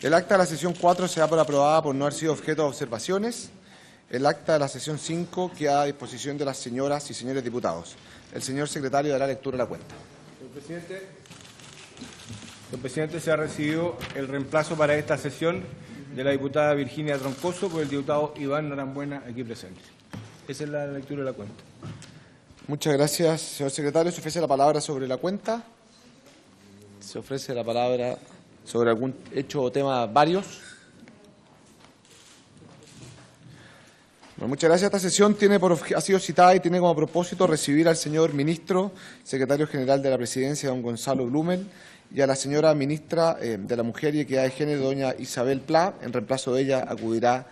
El acta de la sesión 4 se da por aprobada por no haber sido objeto de observaciones. El acta de la sesión 5 queda a disposición de las señoras y señores diputados. El señor secretario dará lectura a la cuenta. Señor presidente, se ha recibido el reemplazo para esta sesión de la diputada Virginia Troncoso por el diputado Iván Norambuena, aquí presente. Esa es la lectura de la cuenta. Muchas gracias, señor secretario. ¿Se ofrece la palabra sobre la cuenta? ¿Se ofrece la palabra sobre algún hecho o tema varios? Bueno, muchas gracias. Esta sesión ha sido citada y tiene como propósito recibir al señor ministro, secretario general de la Presidencia, don Gonzalo Blumel, y a la señora ministra de la Mujer y Equidad de Género, doña Isabel Pla. En reemplazo de ella acudirá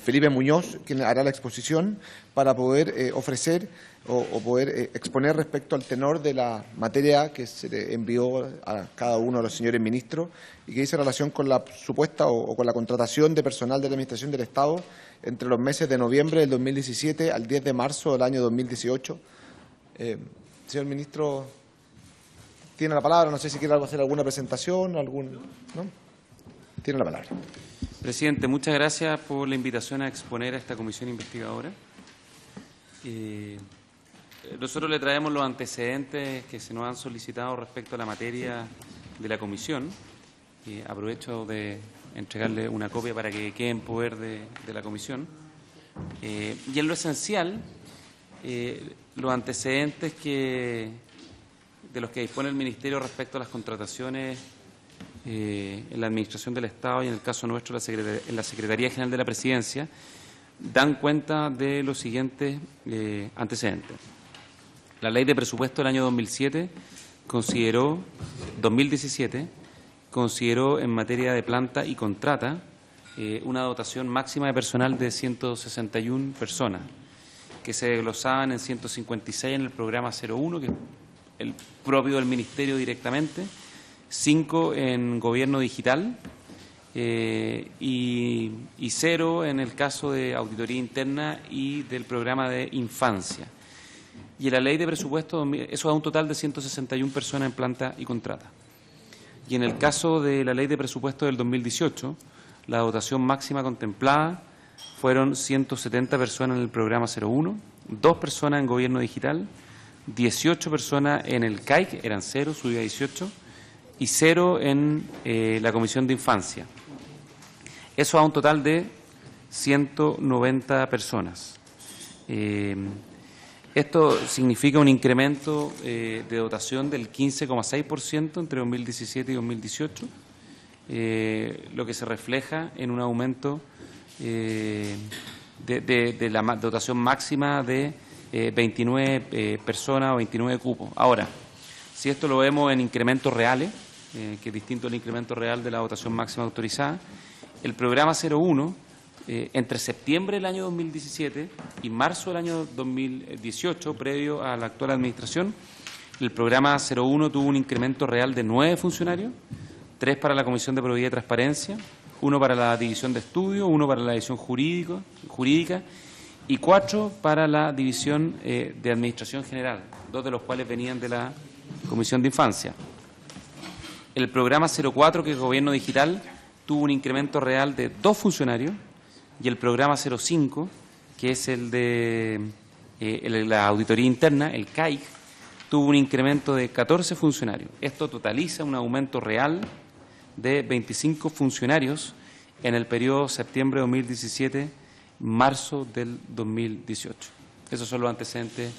Felipe Muñoz, quien hará la exposición para poder ofrecer o poder exponer respecto al tenor de la materia que se le envió a cada uno de los señores ministros y que dice relación con la supuesta o con la contratación de personal de la Administración del Estado entre los meses de noviembre del 2017 al 10 de marzo del año 2018. Señor ministro, tiene la palabra. No sé si quiere hacer alguna presentación, ¿no? Tiene la palabra. Presidente, muchas gracias por la invitación a exponer a esta comisión investigadora. Nosotros le traemos los antecedentes que se nos han solicitado respecto a la materia de la comisión. Aprovecho de entregarle una copia para que quede en poder de la comisión. Y en lo esencial, los antecedentes de los que dispone el Ministerio respecto a las contrataciones en la Administración del Estado y en el caso nuestro en la Secretaría General de la Presidencia dan cuenta de los siguientes antecedentes. La Ley de Presupuesto del año 2017 consideró en materia de planta y contrata una dotación máxima de personal de 161 personas, que se desglosaban en 156 en el programa 01, que es el propio del Ministerio directamente, 5 en gobierno digital y 0 en el caso de auditoría interna y del programa de infancia. Y en la ley de presupuesto, eso da un total de 161 personas en planta y contrata. Y en el caso de la ley de presupuesto del 2018, la dotación máxima contemplada fueron 170 personas en el programa 01, 2 personas en gobierno digital, 18 personas en el CAIC, eran 0, subió a 18, y 0 en la Comisión de Infancia. Eso da un total de 190 personas. Esto significa un incremento de dotación del 15,6% entre 2017 y 2018, lo que se refleja en un aumento de la dotación máxima de 29 personas o 29 cupos. Ahora, si esto lo vemos en incrementos reales, que es distinto al incremento real de la dotación máxima autorizada, el programa 01, entre septiembre del año 2017 y marzo del año 2018, previo a la actual administración, el programa 01 tuvo un incremento real de 9 funcionarios, 3 para la Comisión de Probidad y Transparencia, 1 para la División de Estudio, 1 para la División Jurídica y 4 para la División de Administración General, 2 de los cuales venían de la Comisión de Infancia. El programa 04, que es Gobierno Digital, tuvo un incremento real de 2 funcionarios, y el programa 05, que es el de la auditoría interna, el CAIC, tuvo un incremento de 14 funcionarios. Esto totaliza un aumento real de 25 funcionarios en el periodo septiembre de 2017, marzo del 2018. Esos son los antecedentes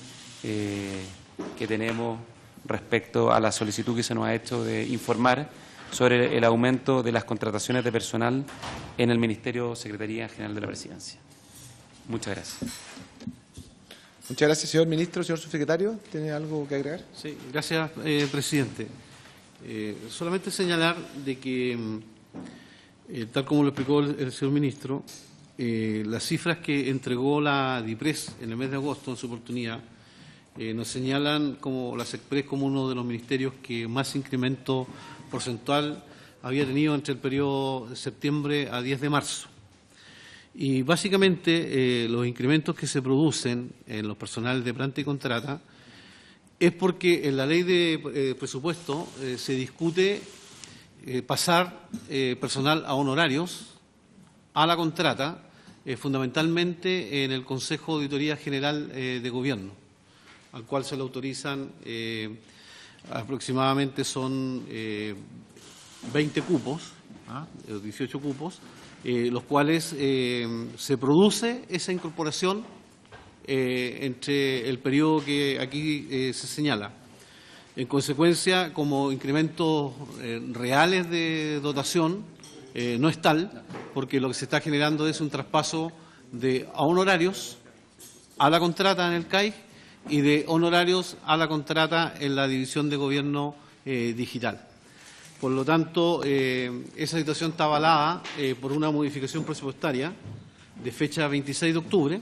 que tenemos respecto a la solicitud que se nos ha hecho de informar sobre el aumento de las contrataciones de personal en el Ministerio Secretaría General de la Presidencia. Muchas gracias. Muchas gracias, señor ministro. Señor subsecretario, ¿tiene algo que agregar? Sí, gracias, presidente. Solamente señalar de que, tal como lo explicó el señor ministro, las cifras que entregó la DIPRES en el mes de agosto en su oportunidad nos señalan como la SECPRES como uno de los ministerios que más incremento porcentual había tenido entre el periodo de septiembre a 10 de marzo. Y básicamente los incrementos que se producen en los personales de planta y contrata es porque en la ley de presupuesto se discute pasar personal a honorarios a la contrata, fundamentalmente en el Consejo de Auditoría General de Gobierno, al cual se le autorizan aproximadamente son 20 cupos, 18 cupos, los cuales se produce esa incorporación entre el periodo que aquí se señala. En consecuencia, como incrementos reales de dotación, no es tal, porque lo que se está generando es un traspaso a honorarios a la contrata en el CAIG y de honorarios a la contrata en la División de Gobierno Digital. Por lo tanto, esa situación está avalada por una modificación presupuestaria de fecha 26 de octubre,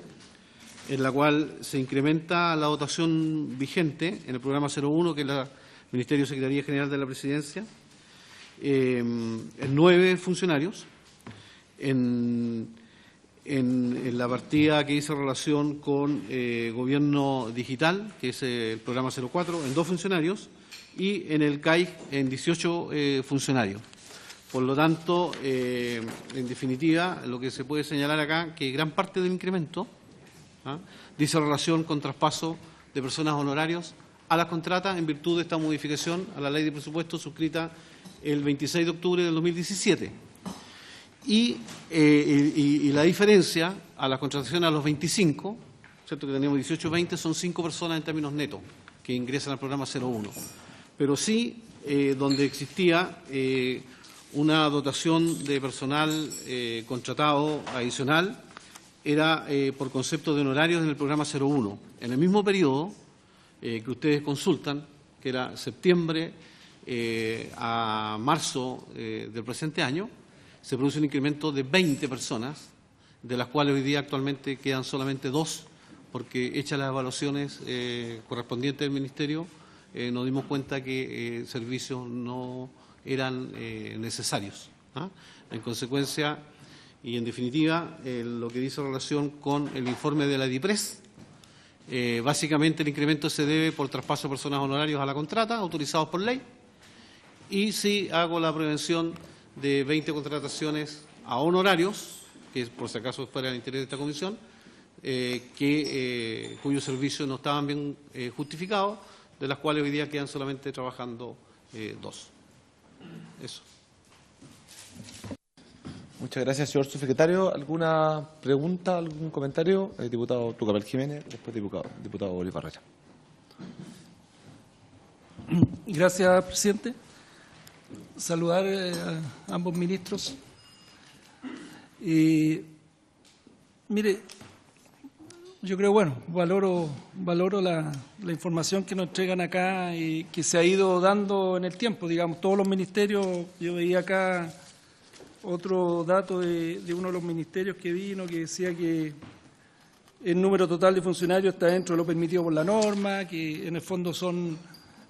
en la cual se incrementa la dotación vigente en el programa 01, que es el Ministerio de Secretaría General de la Presidencia, en 9 funcionarios, en la partida que hizo relación con Gobierno Digital, que es el programa 04, en 2 funcionarios, y en el CAIG en 18 funcionarios. Por lo tanto, en definitiva, lo que se puede señalar acá, que gran parte del incremento dice relación con traspaso de personas honorarios a las contratas en virtud de esta modificación a la Ley de Presupuesto suscrita el 26 de octubre del 2017. Y la diferencia a la contratación a los 25, ¿cierto?, que teníamos 18-20, son 5 personas en términos netos que ingresan al programa 01. Pero sí, donde existía una dotación de personal contratado adicional, era por concepto de honorarios en el programa 01. En el mismo periodo que ustedes consultan, que era septiembre a marzo del presente año, se produce un incremento de 20 personas, de las cuales hoy día actualmente quedan solamente 2, porque hechas las evaluaciones correspondientes del Ministerio, nos dimos cuenta que servicios no eran necesarios. En consecuencia, y en definitiva, lo que dice relación con el informe de la DIPRES, básicamente el incremento se debe por traspaso de personas honorarios a la contrata, autorizados por ley, y sí hago la prevención de 20 contrataciones a honorarios, que por si acaso fuera el interés de esta comisión, cuyos servicios no estaban bien justificados, de las cuales hoy día quedan solamente trabajando 2. Eso. Muchas gracias, señor subsecretario. ¿Alguna pregunta, algún comentario? Diputado Tucapel Jiménez, después diputado Bolívar Rocha. Gracias, presidente. Saludar a ambos ministros. Mire, yo creo, valoro la información que nos entregan acá y que se ha ido dando en el tiempo. Digamos, todos los ministerios, yo veía acá otro dato de uno de los ministerios que vino que decía que el número total de funcionarios está dentro de lo permitido por la norma, que en el fondo son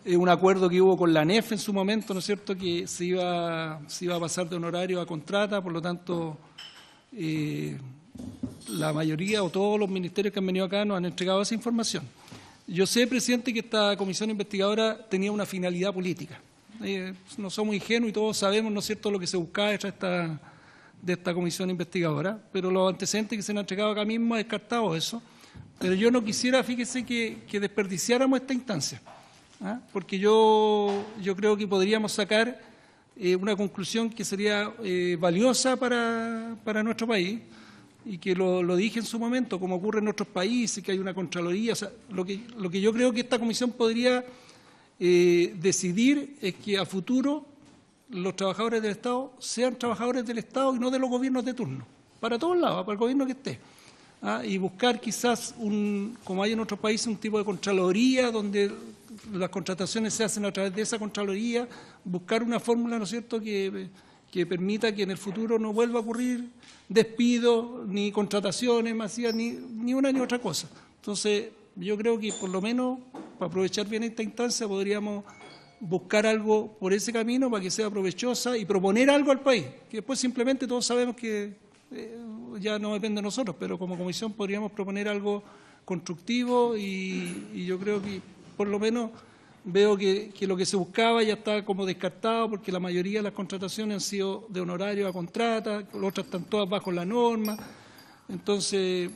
un acuerdo que hubo con la ANEF en su momento, ¿no es cierto?, que se iba a pasar de honorario a contrata, por lo tanto, la mayoría o todos los ministerios que han venido acá nos han entregado esa información. Yo sé, presidente, que esta comisión investigadora tenía una finalidad política. No somos ingenuos y todos sabemos, ¿no es cierto?, lo que se buscaba detrás de esta comisión investigadora, pero los antecedentes que se han entregado acá mismo han descartado eso. Pero yo no quisiera, fíjese, que desperdiciáramos esta instancia, porque yo creo que podríamos sacar una conclusión que sería valiosa para nuestro país, y que lo dije en su momento, como ocurre en otros países, que hay una Contraloría. O sea, lo que yo creo que esta comisión podría decidir es que a futuro los trabajadores del Estado sean trabajadores del Estado y no de los gobiernos de turno, para todos lados, para el gobierno que esté. Y buscar quizás, como hay en otros países, un tipo de Contraloría donde las contrataciones se hacen a través de esa Contraloría, buscar una fórmula, ¿no es cierto?, que permita que en el futuro no vuelva a ocurrir despidos, ni contrataciones masivas, ni una ni otra cosa. Entonces, yo creo que por lo menos, para aprovechar bien esta instancia, podríamos buscar algo por ese camino para que sea provechosa y proponer algo al país, que después simplemente todos sabemos que ya no depende de nosotros, pero como comisión podríamos proponer algo constructivo y yo creo que por lo menos veo que lo que se buscaba ya está como descartado, porque la mayoría de las contrataciones han sido de honorario a contrata, las otras están todas bajo la norma. Entonces,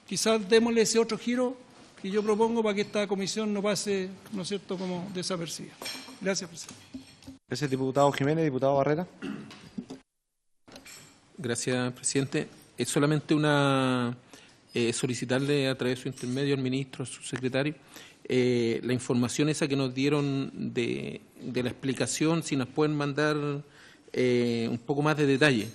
quizás démosle ese otro giro que yo propongo para que esta comisión no pase, ¿no es cierto?, como desapercibida. Gracias, presidente. Gracias, diputado Jiménez. Diputado Barrera. Gracias, presidente. Es solamente solicitarle a través de su intermedio al ministro, a su secretario, la información esa que nos dieron de la explicación, si nos pueden mandar un poco más de detalle.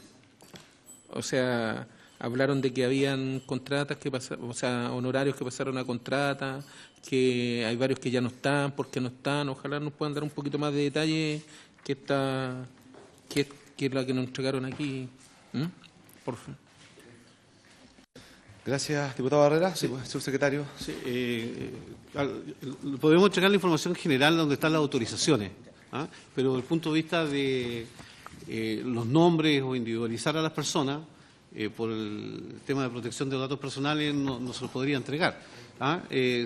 O sea, hablaron de que habían contratas que pasaron, o sea, honorarios que pasaron a contrata, que hay varios que ya no están, ¿por qué no están? Ojalá nos puedan dar un poquito más de detalle que es la que nos entregaron aquí. Por favor. Gracias, diputado Barrera. Sí. Subsecretario. Sí, podemos entregar la información general donde están las autorizaciones, pero desde el punto de vista de los nombres o individualizar a las personas, por el tema de protección de los datos personales, no se los podría entregar.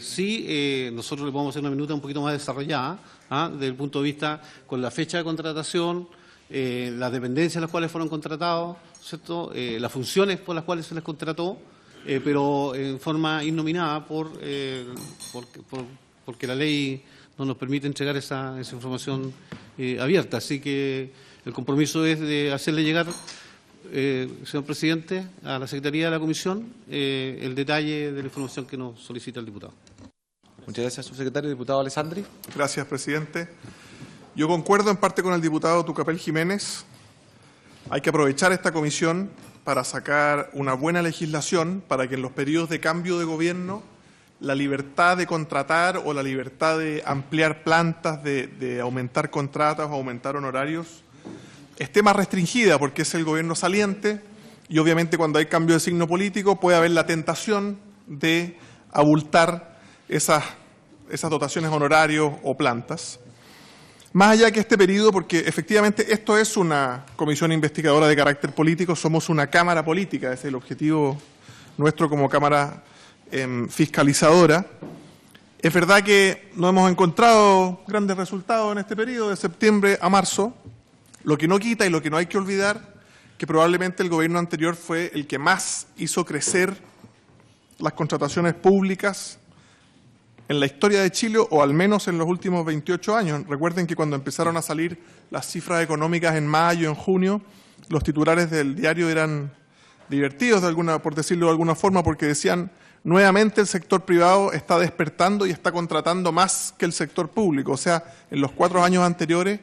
Sí, nosotros le podemos hacer una minuta un poquito más desarrollada, desde el punto de vista con la fecha de contratación, las dependencias a las cuales fueron contratados, ¿cierto? Las funciones por las cuales se les contrató, pero en forma innominada porque la ley no nos permite entregar esa información abierta. Así que el compromiso es de hacerle llegar, señor presidente, a la Secretaría de la Comisión el detalle de la información que nos solicita el diputado. Muchas gracias, subsecretario. Diputado Alessandri. Gracias, presidente. Yo concuerdo en parte con el diputado Tucapel Jiménez. Hay que aprovechar esta comisión para sacar una buena legislación para que en los periodos de cambio de gobierno la libertad de contratar o la libertad de ampliar plantas, de aumentar contratas o aumentar honorarios, esté más restringida, porque es el gobierno saliente y obviamente cuando hay cambio de signo político puede haber la tentación de abultar esas dotaciones honorarios o plantas. Más allá que este periodo, porque efectivamente esto es una comisión investigadora de carácter político, somos una cámara política, ese es el objetivo nuestro como cámara fiscalizadora. Es verdad que no hemos encontrado grandes resultados en este periodo, de septiembre a marzo, lo que no quita y lo que no hay que olvidar, que probablemente el gobierno anterior fue el que más hizo crecer las contrataciones públicas en la historia de Chile, o al menos en los últimos 28 años. Recuerden que cuando empezaron a salir las cifras económicas en mayo, en junio, los titulares del diario eran divertidos, por decirlo de alguna forma, porque decían, nuevamente el sector privado está despertando y está contratando más que el sector público. O sea, en los 4 años anteriores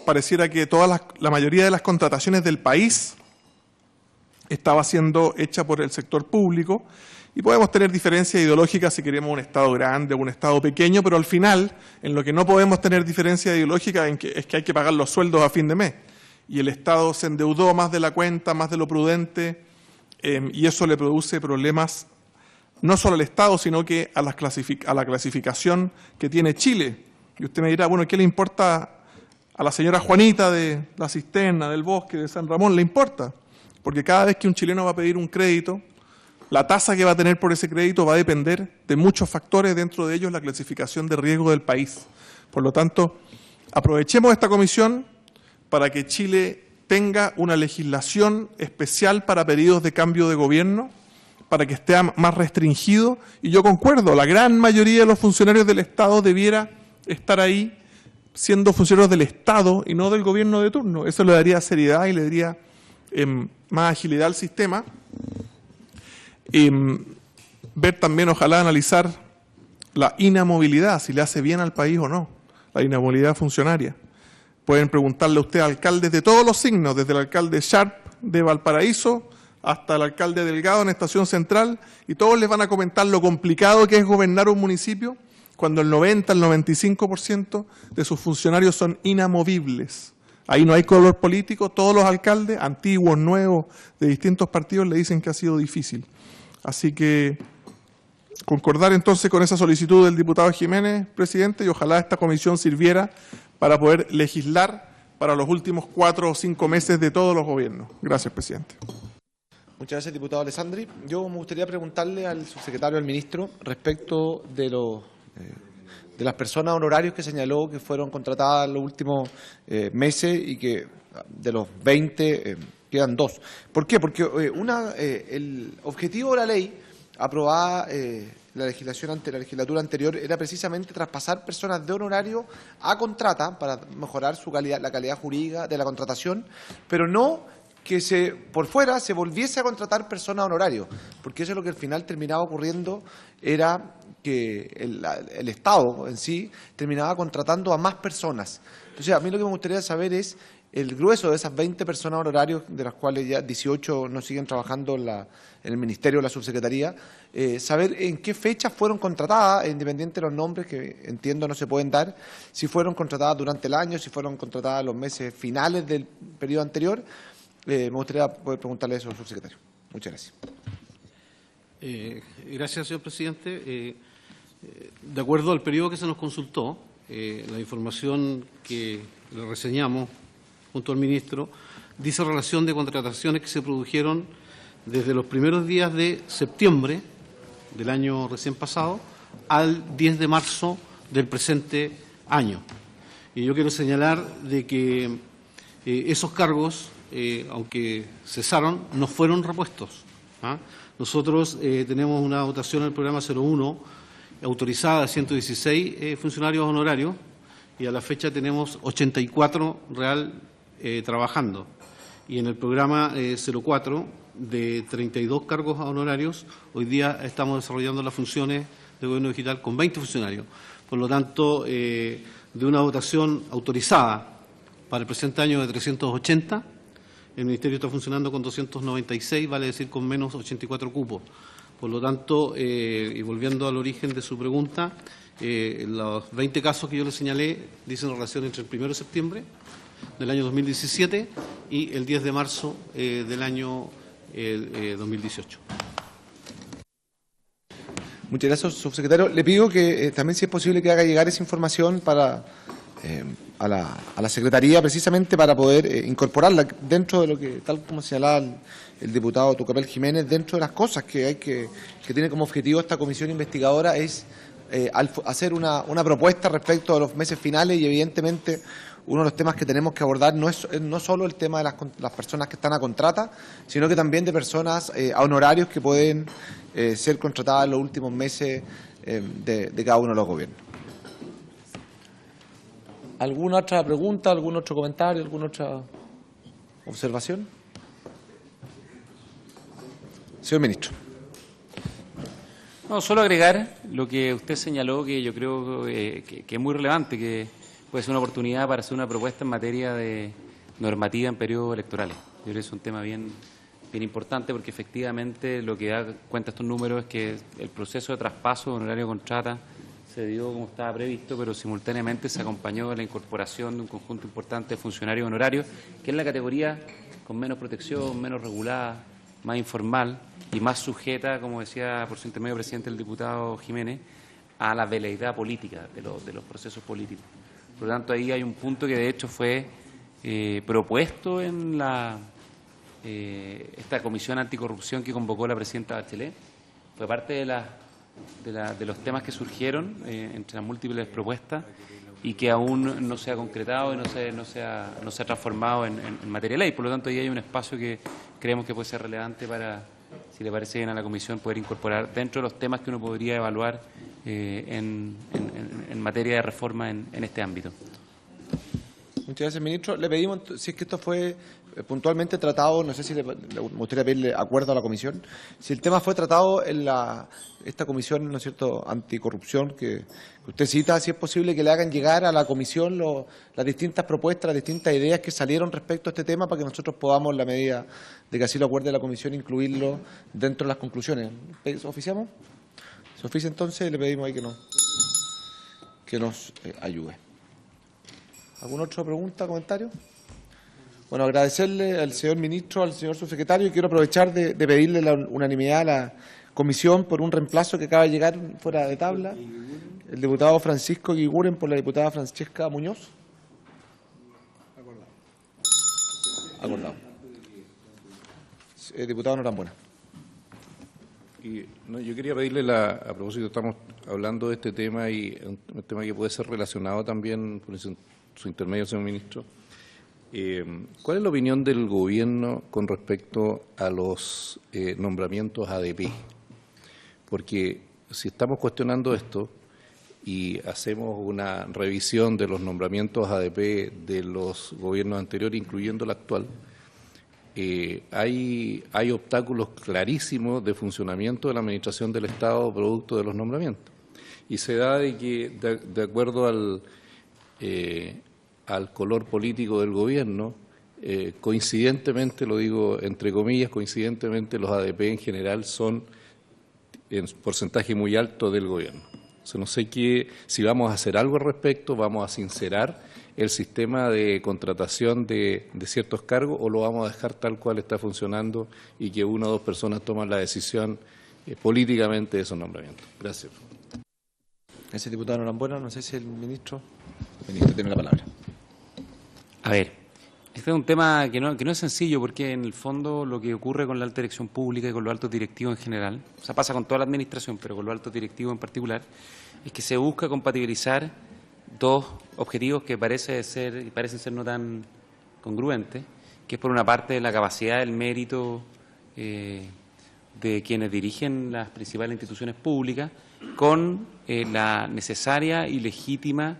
pareciera que la mayoría de las contrataciones del país estaba siendo hecha por el sector público. Y podemos tener diferencias ideológicas si queremos un Estado grande o un Estado pequeño, pero al final, en lo que no podemos tener diferencias ideológicas es que hay que pagar los sueldos a fin de mes. Y el Estado se endeudó más de la cuenta, más de lo prudente, y eso le produce problemas no solo al Estado, sino que a la clasificación que tiene Chile. Y usted me dirá, bueno, ¿qué le importa a la señora Juanita de La Cisterna, del Bosque, de San Ramón? Le importa, porque cada vez que un chileno va a pedir un crédito, la tasa que va a tener por ese crédito va a depender de muchos factores, dentro de ellos la clasificación de riesgo del país. Por lo tanto, aprovechemos esta comisión para que Chile tenga una legislación especial para periodos de cambio de gobierno, para que esté más restringido. Y yo concuerdo, la gran mayoría de los funcionarios del Estado debiera estar ahí siendo funcionarios del Estado y no del gobierno de turno. Eso le daría seriedad y le daría más agilidad al sistema. Ver también, ojalá, analizar la inamovilidad, si le hace bien al país o no, la inamovilidad funcionaria. Pueden preguntarle a usted a alcaldes de todos los signos, desde el alcalde Sharp de Valparaíso hasta el alcalde Delgado en Estación Central, y todos les van a comentar lo complicado que es gobernar un municipio cuando el 90, el 95% de sus funcionarios son inamovibles. Ahí no hay color político, todos los alcaldes, antiguos, nuevos, de distintos partidos, le dicen que ha sido difícil. Así que concordar entonces con esa solicitud del diputado Jiménez, presidente, y ojalá esta comisión sirviera para poder legislar para los últimos 4 o 5 meses de todos los gobiernos. Gracias, presidente. Muchas gracias, diputado Alessandri. Yo me gustaría preguntarle al subsecretario, al ministro, respecto de de las personas honorarios que señaló que fueron contratadas en los últimos meses y que de los 20 quedan 2. ¿Por qué? Porque el objetivo de la ley aprobada la legislatura anterior era precisamente traspasar personas de honorario a contrata para mejorar la calidad jurídica de la contratación, pero no que por fuera se volviese a contratar personas honorarios, porque eso es lo que al final terminaba ocurriendo, era que el Estado en sí terminaba contratando a más personas. Entonces, a mí lo que me gustaría saber es el grueso de esas 20 personas honorarios, de las cuales ya 18 no siguen trabajando en el Ministerio o la Subsecretaría, saber en qué fechas fueron contratadas, independiente de los nombres que entiendo no se pueden dar, si fueron contratadas durante el año, si fueron contratadas los meses finales del periodo anterior. Me gustaría poder preguntarle eso al subsecretario. Muchas gracias. Gracias, señor presidente. De acuerdo al periodo que se nos consultó, la información que le reseñamos junto al ministro dice relación de contrataciones que se produjeron desde los primeros días de septiembre del año recién pasado al 10 de marzo del presente año. Y yo quiero señalar de que esos cargos, aunque cesaron, no fueron repuestos. Nosotros tenemos una dotación en el programa 01 autorizada de 116 funcionarios honorarios y a la fecha tenemos 84 trabajando. Y en el programa 04 de 32 cargos honorarios, hoy día estamos desarrollando las funciones de gobierno digital con 20 funcionarios. Por lo tanto, de una dotación autorizada para el presente año de 380, el Ministerio está funcionando con 296, vale decir con menos 84 cupos. Por lo tanto, y volviendo al origen de su pregunta, los 20 casos que yo le señalé dicen relación entre el 1 de septiembre del año 2017 y el 10 de marzo del año 2018. Muchas gracias, subsecretario. Le pido que también, si es posible, que haga llegar esa información a la Secretaría, precisamente para poder incorporarla dentro de lo que, tal como señalaba el diputado Tucapel Jiménez, dentro de las cosas que tiene como objetivo esta comisión investigadora, es hacer una propuesta respecto a los meses finales, y evidentemente uno de los temas que tenemos que abordar no solo el tema de las personas que están a contrata, sino que también de personas a honorarios que pueden ser contratadas en los últimos meses de cada uno de los gobiernos. ¿Alguna otra pregunta, algún otro comentario, alguna otra observación? Señor ministro. No, solo agregar lo que usted señaló, que yo creo que es muy relevante, que puede ser una oportunidad para hacer una propuesta en materia de normativa en periodos electorales. Yo creo que es un tema bien importante, porque efectivamente lo que da cuenta estos números es que el proceso de traspaso de honorario contrata se dio como estaba previsto, pero simultáneamente se acompañó de la incorporación de un conjunto importante de funcionarios honorarios, que es la categoría con menos protección, menos regulada, más informal y más sujeta, como decía por su intermedio presidente el diputado Jiménez, a la veleidad política de los procesos políticos. Por lo tanto, ahí hay un punto que de hecho fue propuesto en esta comisión anticorrupción que convocó la presidenta Bachelet. Fue parte de los temas que surgieron entre las múltiples propuestas y que aún no se ha concretado y no se ha transformado en materia de ley. Por lo tanto, ahí hay un espacio que creemos que puede ser relevante para, si le parece bien a la comisión, poder incorporar dentro de los temas que uno podría evaluar en materia de reforma en este ámbito. Muchas gracias, ministro. Le pedimos, si es que esto fue puntualmente tratado, no sé si le gustaría pedirle acuerdo a la comisión, si el tema fue tratado en esta comisión, ¿no es cierto?, anticorrupción que usted cita, si es posible que le hagan llegar a la comisión las distintas propuestas, las distintas ideas que salieron respecto a este tema, para que nosotros podamos, en la medida de que así lo acuerde la comisión, incluirlo dentro de las conclusiones. ¿Oficiamos? Se oficia entonces y le pedimos ahí que nos ayude. ¿Alguna otra pregunta, comentario? Bueno, agradecerle al señor ministro, al señor subsecretario, y quiero aprovechar de pedirle la unanimidad a la comisión por un reemplazo que acaba de llegar fuera de tabla, el diputado Francisco Guiguren por la diputada Francesca Muñoz. Acordado. Diputado Norambuena. Y, no, yo quería pedirle, a propósito, estamos hablando de este tema y un tema que puede ser relacionado también por su intermedio, señor ministro. ¿Cuál es la opinión del Gobierno con respecto a los nombramientos ADP? Porque si estamos cuestionando esto y hacemos una revisión de los nombramientos ADP de los gobiernos anteriores, incluyendo el actual, hay obstáculos clarísimos de funcionamiento de la Administración del Estado producto de los nombramientos. Y se da de que, de acuerdo al color político del gobierno, coincidentemente, lo digo entre comillas, coincidentemente los ADP en general son en porcentaje muy alto del gobierno. O sea, no sé si vamos a hacer algo al respecto, vamos a sincerar el sistema de contratación de ciertos cargos o lo vamos a dejar tal cual está funcionando y que una o dos personas toman la decisión políticamente de esos nombramientos. Gracias. Gracias, diputado Norambuena. No sé si el ministro tiene la palabra. A ver, este es un tema que no es sencillo porque en el fondo lo que ocurre con la alta dirección pública y con los altos directivos en general, o sea, pasa con toda la administración, pero con los altos directivos en particular, es que se busca compatibilizar dos objetivos que parecen ser no tan congruentes, que es por una parte la capacidad, el mérito de quienes dirigen las principales instituciones públicas con la necesaria y legítima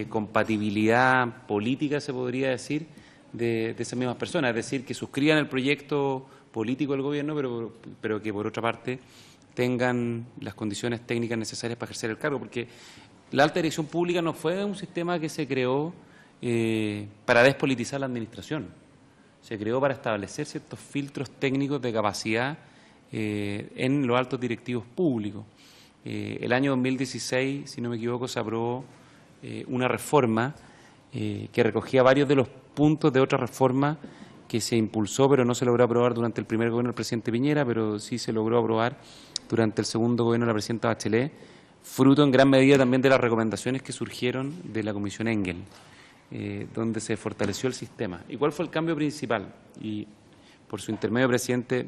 compatibilidad política, se podría decir, de esas mismas personas, es decir, que suscriban el proyecto político del gobierno, pero que por otra parte tengan las condiciones técnicas necesarias para ejercer el cargo, porque la alta dirección pública no fue un sistema que se creó para despolitizar la administración, se creó para establecer ciertos filtros técnicos de capacidad en los altos directivos públicos. El año 2016, si no me equivoco, se aprobó una reforma que recogía varios de los puntos de otra reforma que se impulsó, pero no se logró aprobar durante el primer gobierno del presidente Piñera, pero sí se logró aprobar durante el segundo gobierno de la presidenta Bachelet, fruto en gran medida también de las recomendaciones que surgieron de la Comisión Engel, donde se fortaleció el sistema. ¿Y cuál fue el cambio principal? Y por su intermedio, presidente,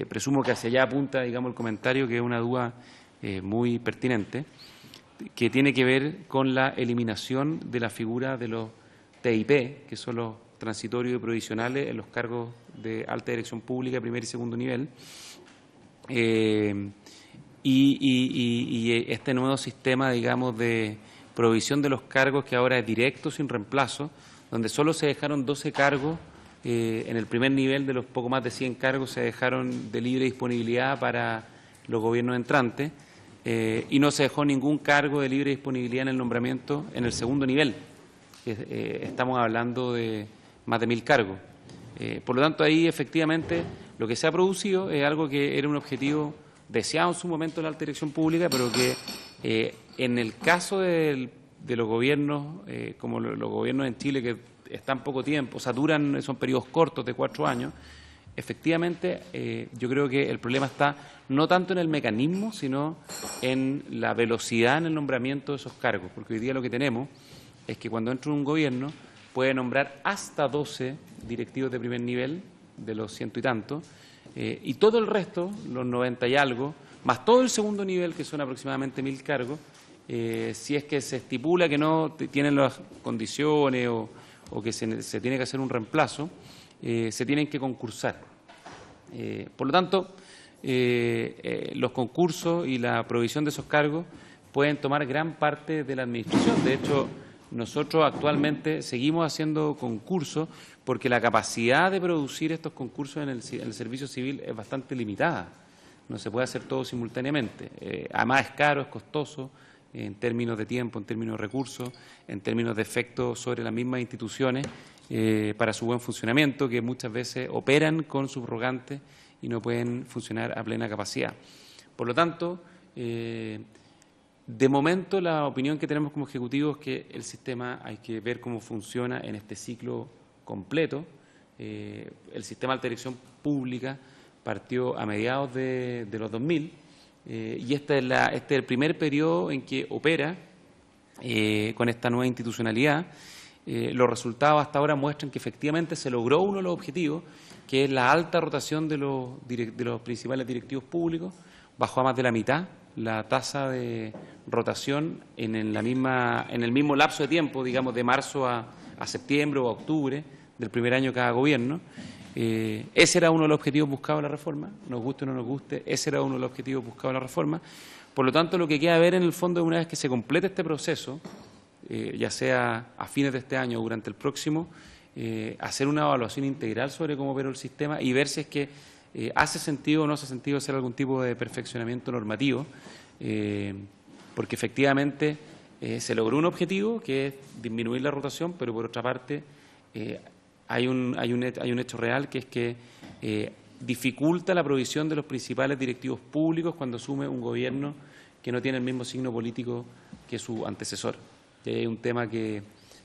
presumo que hacia allá apunta, digamos, el comentario, que es una duda muy pertinente, que tiene que ver con la eliminación de la figura de los TIP, que son los transitorios y provisionales en los cargos de alta dirección pública, primer y segundo nivel, y este nuevo sistema, digamos, de provisión de los cargos que ahora es directo, sin reemplazo, donde solo se dejaron 12 cargos, en el primer nivel de los poco más de 100 cargos se dejaron de libre disponibilidad para los gobiernos entrantes, y no se dejó ningún cargo de libre disponibilidad en el nombramiento en el segundo nivel. Estamos hablando de más de 1000 cargos. Por lo tanto, ahí efectivamente lo que se ha producido es algo que era un objetivo deseado en su momento en la alta dirección pública, pero que en el caso de los gobiernos, como los gobiernos en Chile, que están poco tiempo, o sea, son periodos cortos de 4 años, efectivamente yo creo que el problema está no tanto en el mecanismo, sino en la velocidad en el nombramiento de esos cargos, porque hoy día lo que tenemos es que cuando entra un gobierno puede nombrar hasta 12 directivos de primer nivel, de los 100 y tantos, y todo el resto, los 90 y algo, más todo el segundo nivel, que son aproximadamente 1000 cargos, si es que se estipula que no tienen las condiciones o que se tiene que hacer un reemplazo, se tienen que concursar. Por lo tanto, los concursos y la provisión de esos cargos pueden tomar gran parte de la administración. De hecho, nosotros actualmente seguimos haciendo concursos porque la capacidad de producir estos concursos en el servicio civil es bastante limitada. No se puede hacer todo simultáneamente. Además es caro, es costoso en términos de tiempo, en términos de recursos, en términos de efectos sobre las mismas instituciones para su buen funcionamiento, que muchas veces operan con subrogantes y no pueden funcionar a plena capacidad. Por lo tanto, de momento la opinión que tenemos como Ejecutivo es que el sistema hay que ver cómo funciona en este ciclo completo. El sistema de alta dirección pública partió a mediados de los 2000 y este es el primer periodo en que opera con esta nueva institucionalidad los resultados hasta ahora muestran que efectivamente se logró uno de los objetivos, que es la alta rotación de los principales directivos públicos. Bajó a más de la mitad la tasa de rotación en el mismo lapso de tiempo, digamos, de marzo a septiembre o a octubre del primer año de cada gobierno. Ese era uno de los objetivos buscados en la reforma, nos guste o no nos guste, ese era uno de los objetivos buscados en la reforma. Por lo tanto, lo que queda ver en el fondo, una vez que se complete este proceso, ya sea a fines de este año o durante el próximo, hacer una evaluación integral sobre cómo operó el sistema y ver si es que hace sentido o no hace sentido hacer algún tipo de perfeccionamiento normativo, porque efectivamente se logró un objetivo que es disminuir la rotación, pero por otra parte hay un hecho real, que es que dificulta la provisión de los principales directivos públicos cuando asume un gobierno que no tiene el mismo signo político que su antecesor. Es un tema que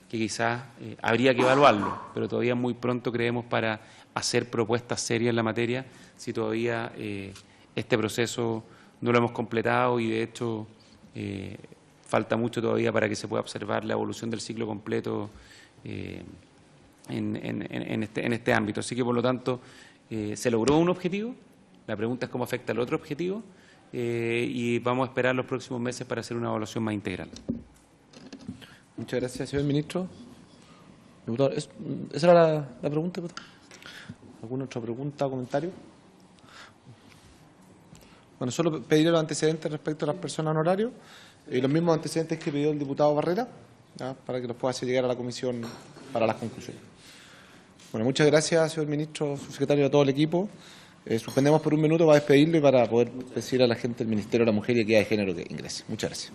quizás habría que evaluarlo, pero todavía muy pronto, creemos, para hacer propuestas serias en la materia, si todavía este proceso no lo hemos completado y, de hecho, falta mucho todavía para que se pueda observar la evolución del ciclo completo en este ámbito. Así que, por lo tanto, se logró un objetivo, la pregunta es cómo afecta al otro objetivo, y vamos a esperar los próximos meses para hacer una evaluación más integral. Muchas gracias, señor ministro. Diputado, ¿esa era la pregunta, diputado? ¿Alguna otra pregunta o comentario? Bueno, solo pediré los antecedentes respecto a las personas honorarios, los mismos antecedentes que pidió el diputado Barrera, ¿ya?, para que los pueda hacer llegar a la comisión para las conclusiones. Bueno, muchas gracias, señor ministro, subsecretario, a todo el equipo. Suspendemos por un minuto para despedirlo y para poder decir a la gente del Ministerio de la Mujer y Equidad de Género que ingrese. Muchas gracias.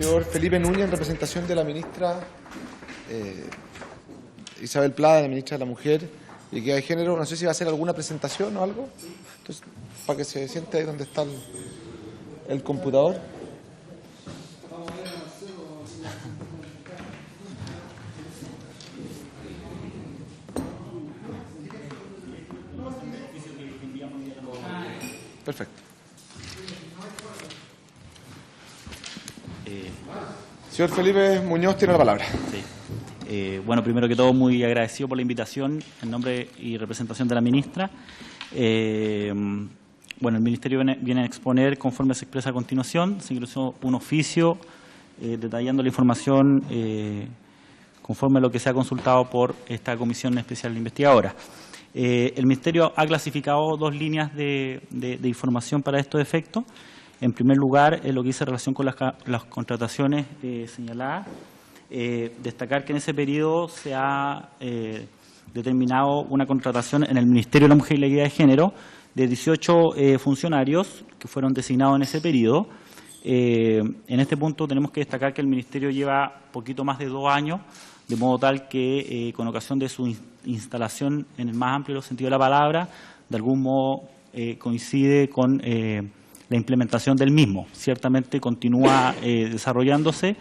Señor Felipe Núñez, en representación de la ministra Isabel Plada, la ministra de la Mujer y Equidad de Género. No sé si va a hacer alguna presentación o algo. Entonces, para que se siente ahí donde está el computador. Perfecto. Señor Felipe Muñoz tiene la palabra. Sí. Bueno, primero que todo, muy agradecido por la invitación en nombre y representación de la ministra. Bueno, el Ministerio viene a exponer, conforme se expresa a continuación, se ingresó un oficio detallando la información conforme a lo que se ha consultado por esta Comisión Especial Investigadora. El Ministerio ha clasificado dos líneas de información para estos efectos. En primer lugar, lo que dice en relación con las contrataciones señaladas, destacar que en ese periodo se ha determinado una contratación en el Ministerio de la Mujer y la Equidad de Género de 18 funcionarios que fueron designados en ese periodo. En este punto tenemos que destacar que el Ministerio lleva poquito más de 2 años, de modo tal que con ocasión de su instalación en el más amplio sentido de la palabra, de algún modo coincide con la implementación del mismo. Ciertamente continúa desarrollándose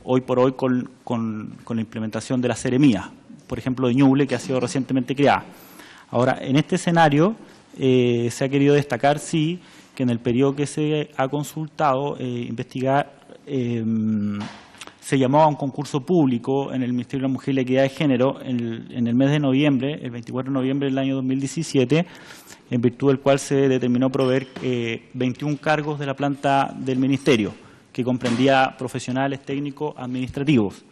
hoy por hoy con la implementación de la Seremía, por ejemplo, de Ñuble, que ha sido recientemente creada. Ahora, en este escenario se ha querido destacar, sí, que en el periodo que se ha consultado, investigar, se llamó a un concurso público en el Ministerio de la Mujer y la Equidad de Género en el mes de noviembre, el 24 de noviembre del año 2017, en virtud del cual se determinó proveer 21 cargos de la planta del Ministerio, que comprendía profesionales, técnicos, administrativos.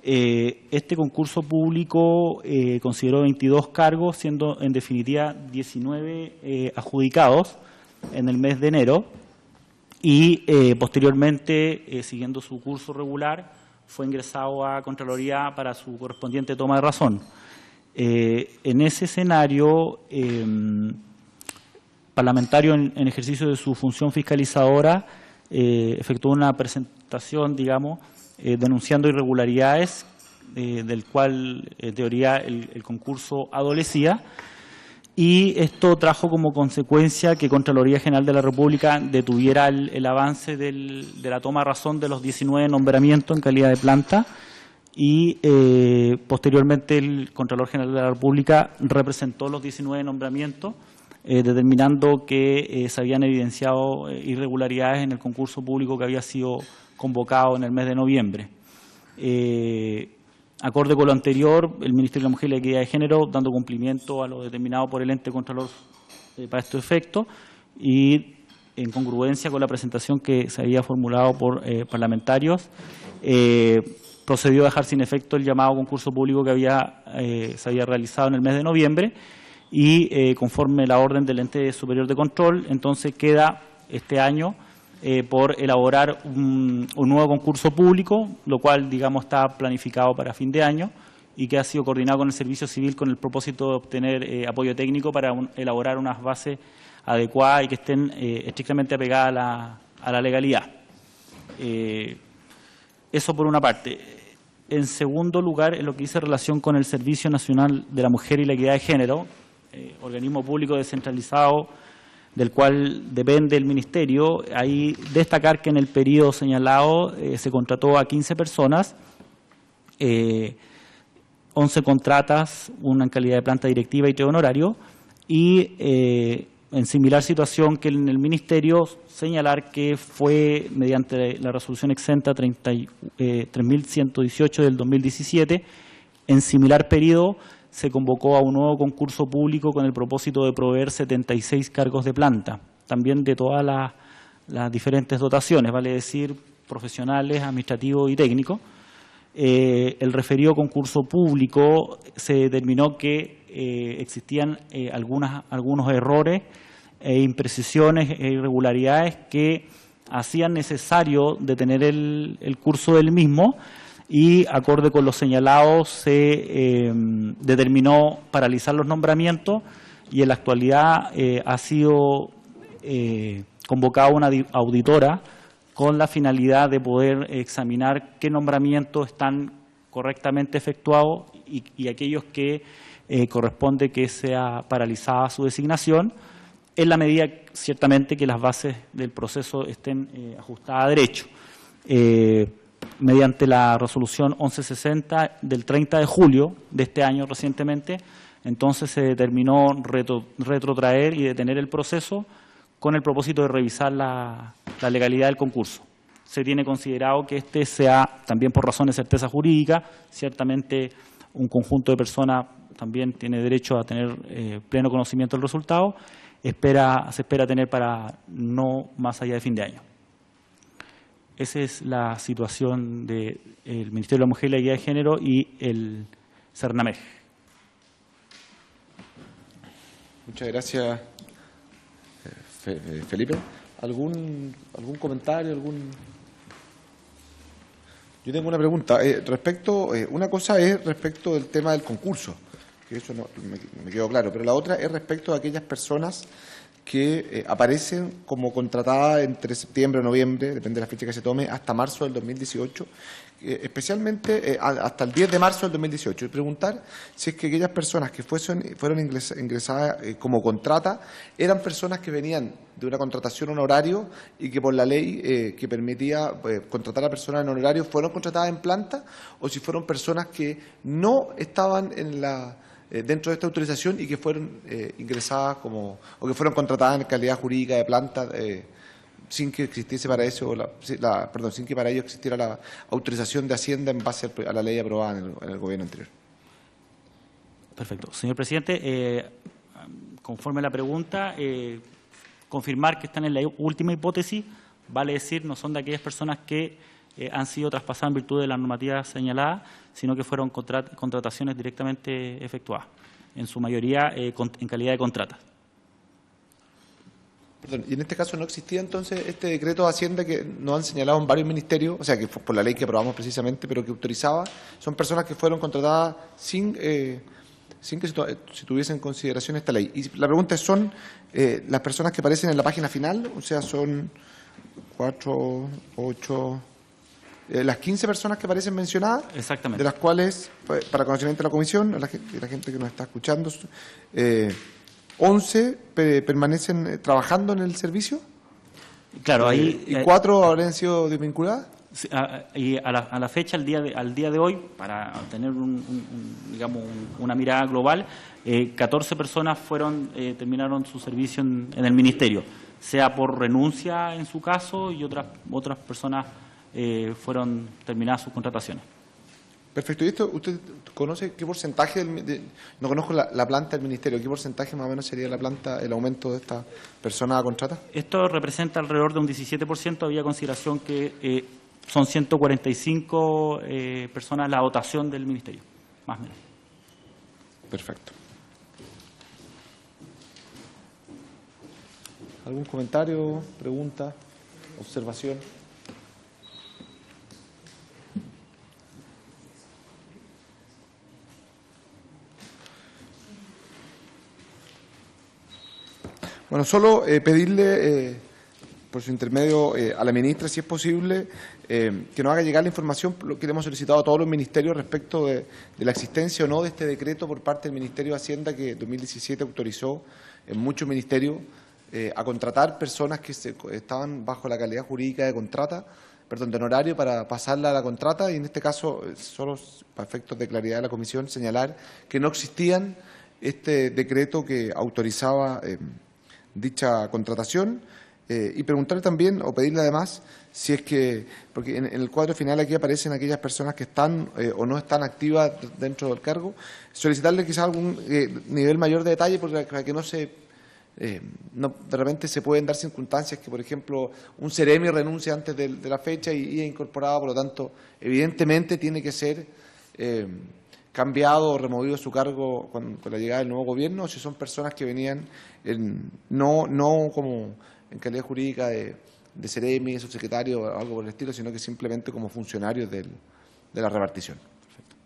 Este concurso público consideró 22 cargos, siendo en definitiva 19 adjudicados en el mes de enero, y posteriormente, siguiendo su curso regular, fue ingresado a Contraloría para su correspondiente toma de razón. En ese escenario, parlamentario en ejercicio de su función fiscalizadora efectuó una presentación manifestación, digamos, denunciando irregularidades del cual, en teoría, el concurso adolecía. Y esto trajo como consecuencia que Contraloría General de la República detuviera el avance de la toma a razón de los 19 nombramientos en calidad de planta y posteriormente el Contralor General de la República representó los 19 nombramientos determinando que se habían evidenciado irregularidades en el concurso público que había sido convocado en el mes de noviembre. Acorde con lo anterior, el Ministerio de la Mujer y la Equidad de Género, dando cumplimiento a lo determinado por el ente Contralor para estos efectos y en congruencia con la presentación que se había formulado por parlamentarios, procedió a dejar sin efecto el llamado concurso público que se había realizado en el mes de noviembre y conforme la orden del ente superior de control, entonces queda este año por elaborar un nuevo concurso público, lo cual, digamos, está planificado para fin de año y que ha sido coordinado con el Servicio Civil con el propósito de obtener apoyo técnico para elaborar unas bases adecuadas y que estén estrictamente apegadas a la legalidad. Eso por una parte. En segundo lugar, en lo que dice relación con el Servicio Nacional de la Mujer y la Equidad de Género, organismo público descentralizado del cual depende el Ministerio, ahí destacar que en el periodo señalado se contrató a 15 personas, 11 contratas, una en calidad de planta directiva y 3 honorarios, y en similar situación que en el Ministerio, señalar que fue mediante la resolución exenta 3.118 del 2017, en similar periodo se convocó a un nuevo concurso público con el propósito de proveer 76 cargos de planta, también de todas las diferentes dotaciones, vale decir, profesionales, administrativos y técnicos. El referido concurso público se determinó que existían algunos errores e imprecisiones e irregularidades que hacían necesario detener el curso del mismo y, acorde con lo señalado, se determinó paralizar los nombramientos y en la actualidad ha sido convocada una auditora con la finalidad de poder examinar qué nombramientos están correctamente efectuados y aquellos que corresponde que sea paralizada su designación, en la medida, ciertamente, que las bases del proceso estén ajustadas a derecho. Mediante la resolución 1160 del 30 de julio de este año recientemente, entonces se determinó retrotraer y detener el proceso con el propósito de revisar la legalidad del concurso. Se tiene considerado que este sea, también por razones de certeza jurídica, ciertamente un conjunto de personas también tiene derecho a tener pleno conocimiento del resultado, se espera tener para no más allá de fin de año. Esa es la situación del Ministerio de la Mujer y la Equidad de Género y el CERNAMEG. Muchas gracias, Felipe. ¿Algún comentario? Yo tengo una pregunta. Una cosa es respecto del tema del concurso, que eso no me quedó claro, pero la otra es respecto a aquellas personas que aparecen como contratadas entre septiembre o noviembre, depende de la fecha que se tome, hasta marzo del 2018, especialmente hasta el 10 de marzo del 2018. Y preguntar si es que aquellas personas que fueron ingresadas como contrata eran personas que venían de una contratación honorario y que por la ley que permitía contratar a personas en honorario fueron contratadas en planta, o si fueron personas que no estaban dentro de esta autorización y que fueron ingresadas o que fueron contratadas en calidad jurídica de planta sin que existiese para eso sin que para ello existiera la autorización de Hacienda en base a la ley aprobada en el gobierno anterior. Perfecto. Señor presidente, conforme a la pregunta, confirmar que están en la última hipótesis, vale decir, no son de aquellas personas que han sido traspasadas en virtud de la normativa señalada, sino que fueron contrataciones directamente efectuadas, en su mayoría en calidad de contratas. Perdón, y en este caso no existía entonces este decreto de Hacienda que nos han señalado en varios ministerios, o sea, que fue por la ley que aprobamos precisamente, pero que autorizaba, son personas que fueron contratadas sin que se tuviese en consideración esta ley. Y la pregunta es, ¿son las personas que aparecen en la página final? O sea, son 4, 8... las 15 personas que aparecen mencionadas, Exactamente. de las cuales, para conocimiento de la comisión, la gente que nos está escuchando, 11 permanecen trabajando en el servicio. Claro, ahí... ¿Y 4 habrían sido desvinculadas? Y a la fecha, al día de hoy, para tener digamos una mirada global, 14 personas terminaron su servicio en el Ministerio, sea por renuncia en su caso, y otras personas fueron terminadas sus contrataciones. Perfecto. ¿Y esto usted conoce qué porcentaje, no conozco la planta del Ministerio, qué porcentaje más o menos sería la planta, el aumento de esta persona a contrata? Esto representa alrededor de un 17%, había consideración que son 145 personas la dotación del Ministerio, más o menos. Perfecto. ¿Algún comentario, pregunta, observación? Bueno, solo pedirle, por su intermedio, a la ministra, si es posible, que nos haga llegar la información, lo que le hemos solicitado a todos los ministerios respecto de la existencia o no de este decreto por parte del Ministerio de Hacienda que en 2017 autorizó en muchos ministerios a contratar personas que estaban bajo la calidad jurídica de contrata, perdón, de honorario para pasarla a la contrata, y en este caso, solo para efectos de claridad de la Comisión, señalar que no existían este decreto que autorizaba dicha contratación, y preguntarle también, o pedirle además, si es que, porque en el cuadro final aquí aparecen aquellas personas que están o no están activas dentro del cargo, solicitarle quizás algún nivel mayor de detalle para que no se, de repente se pueden dar circunstancias que, por ejemplo, un Ceremi renuncia antes de la fecha y es incorporado, por lo tanto, evidentemente tiene que ser cambiado o removido su cargo con la llegada del nuevo gobierno, o si son personas que venían no como en calidad jurídica de Ceremi, subsecretario o algo por el estilo, sino que simplemente como funcionarios de la repartición. Perfecto.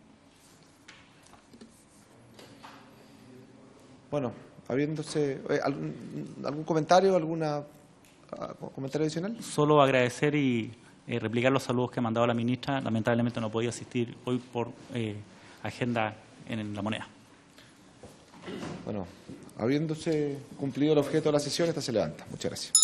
Bueno, habiéndose algún comentario, comentario adicional. Solo agradecer y replicar los saludos que ha mandado la ministra. Lamentablemente no podía asistir hoy por agenda en La Moneda. Bueno, habiéndose cumplido el objeto de la sesión, esta se levanta. Muchas gracias.